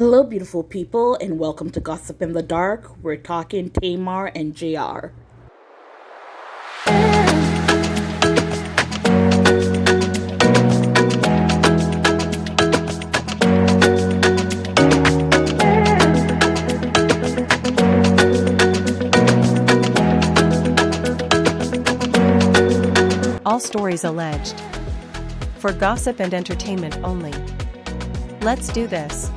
Hello, beautiful people, and welcome to Gossip in the Dark. We're talking Tamar and Jr. All stories alleged. For gossip and entertainment only. Let's do this.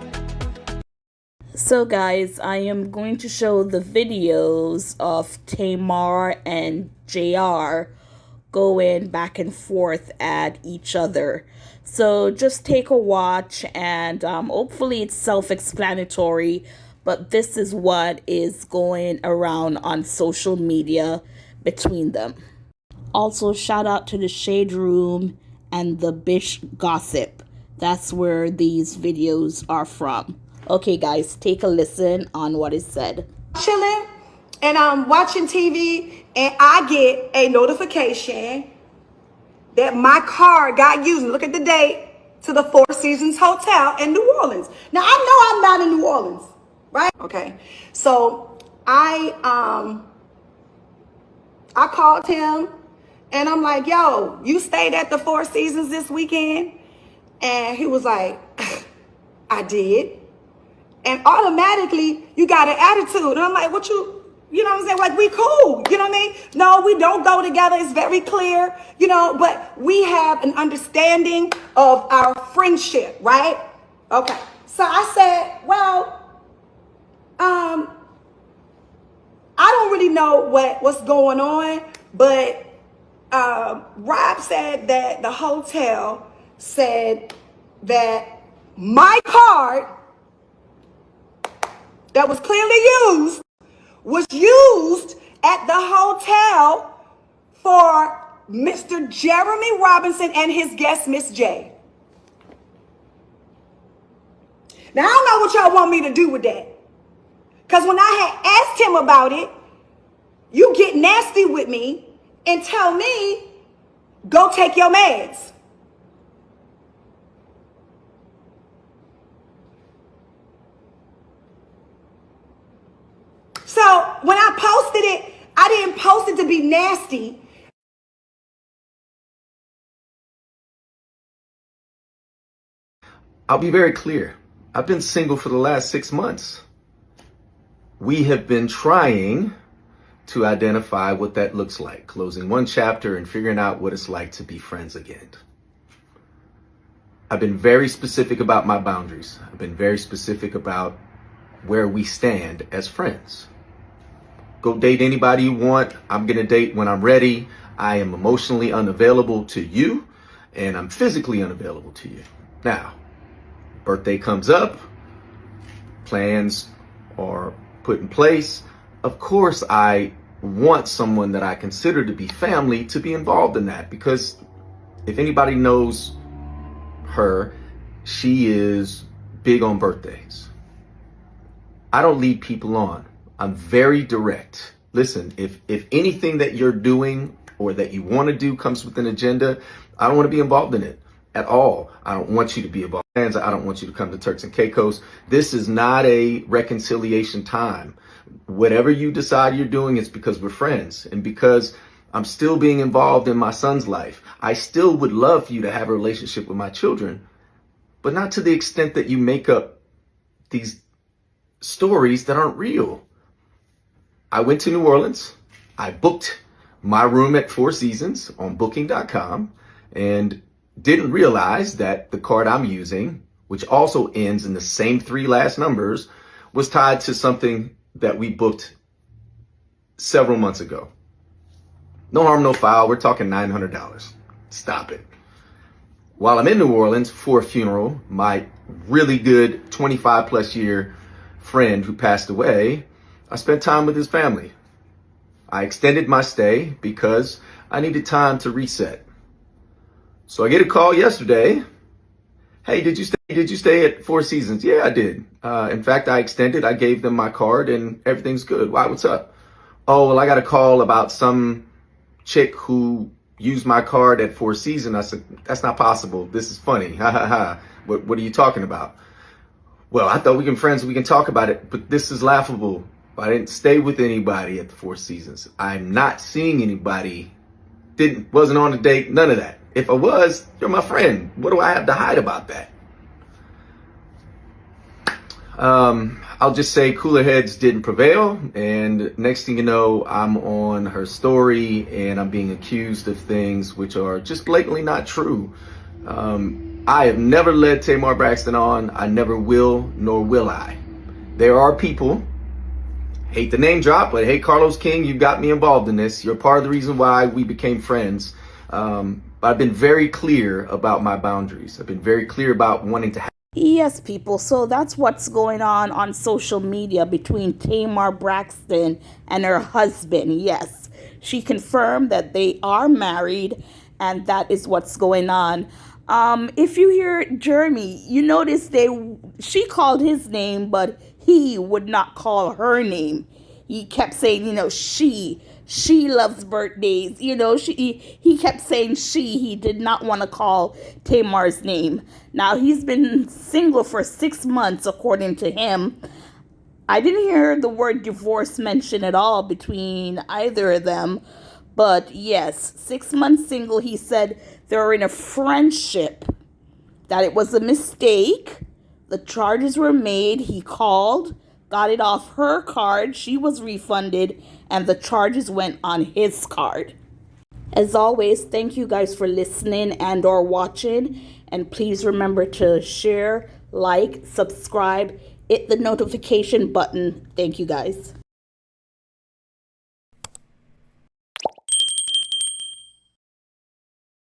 So, guys, I am going to show the videos of Tamar and Jr. going back and forth at each other. So, just take a watch, and hopefully, it's self explanatory. But this is what is going around on social media between them. Also, shout out to the Shade Room and the Bish Gossip. That's where these videos are from. Okay, guys, take a listen on what is said. Chilling and I'm watching TV and I get a notification that my card got used. Look at the date to the Four Seasons Hotel in New Orleans. Now I know I'm not in New Orleans, right? Okay, so I called him and I'm like, "Yo, you stayed at the Four Seasons this weekend?" And he was like, "I did." And automatically you got an attitude. And I'm like, you know what I'm saying? Like, we cool, you know what I mean? No, we don't go together. It's very clear, but we have an understanding of our friendship, right? Okay. So I said, well, I don't really know what's going on, but Rob said that the hotel said that my card that was clearly used at the hotel for Mr. Jeremy Robinson and his guest, Miss J. Now, I don't know what y'all want me to do with that. Because when I had asked him about it, you get nasty with me and tell me, go take your meds. So when I posted it, I didn't post it to be nasty. I'll be very clear. I've been single for the last 6 months. We have been trying to identify what that looks like, closing one chapter and figuring out what it's like to be friends again. I've been very specific about my boundaries. I've been very specific about where we stand as friends. Go date anybody you want. I'm going to date when I'm ready. I am emotionally unavailable to you, and I'm physically unavailable to you. Now, birthday comes up, plans are put in place. Of course, I want someone that I consider to be family to be involved in that, because if anybody knows her, she is big on birthdays. I don't lead people on. I'm very direct. Listen, if anything that you're doing or that you want to do comes with an agenda, I don't want to be involved in it at all. I don't want you to be involved. I don't want you to come to Turks and Caicos. This is not a reconciliation time. Whatever you decide you're doing, it's because we're friends and because I'm still being involved in my son's life. I still would love for you to have a relationship with my children, but not to the extent that you make up these stories that aren't real. I went to New Orleans. I booked my room at Four Seasons on booking.com and didn't realize that the card I'm using, which also ends in the same 3 last numbers, was tied to something that we booked several months ago. No harm, no foul. We're talking $900. Stop it. While I'm in New Orleans for a funeral, my really good 25 plus year friend who passed away, I spent time with his family. I extended my stay because I needed time to reset. So I get a call yesterday. Hey, did you stay at Four Seasons? Yeah, I did. In fact, I extended. I gave them my card and everything's good. Why, what's up? Oh, well, I got a call about some chick who used my card at Four Seasons. I said, that's not possible. This is funny. Ha ha ha. What are you talking about? Well, I thought we can friends, we can talk about it, but this is laughable. I didn't stay with anybody at the Four Seasons. I'm not seeing anybody. Wasn't on a date, none of that. If I was, you're my friend. What do I have to hide about that? I'll just say cooler heads didn't prevail, and next thing you know, I'm on her story and I'm being accused of things which are just blatantly not true. I have never led Tamar Braxton on. I never will, nor will I. There are people, hate the name drop, but hey, Carlos King, you got me involved in this. You're part of the reason why we became friends. But I've been very clear about my boundaries. I've been very clear about wanting to have. Yes, people, so that's what's going on social media between Tamar Braxton and her husband. Yes, she confirmed that they are married, and that is what's going on. If you hear Jeremy, you notice she called his name, but he would not call her name. He kept saying, she loves birthdays. He kept saying she. He did not want to call Tamar's name. Now, he's been single for 6 months, according to him. I didn't hear the word divorce mentioned at all between either of them. But yes, 6 months single. He said they're in a friendship, that it was a mistake. The charges were made. He called, got it off her card. She was refunded, and the charges went on his card. As always, thank you guys for listening and or watching. And please remember to share, like, subscribe, hit the notification button. Thank you guys.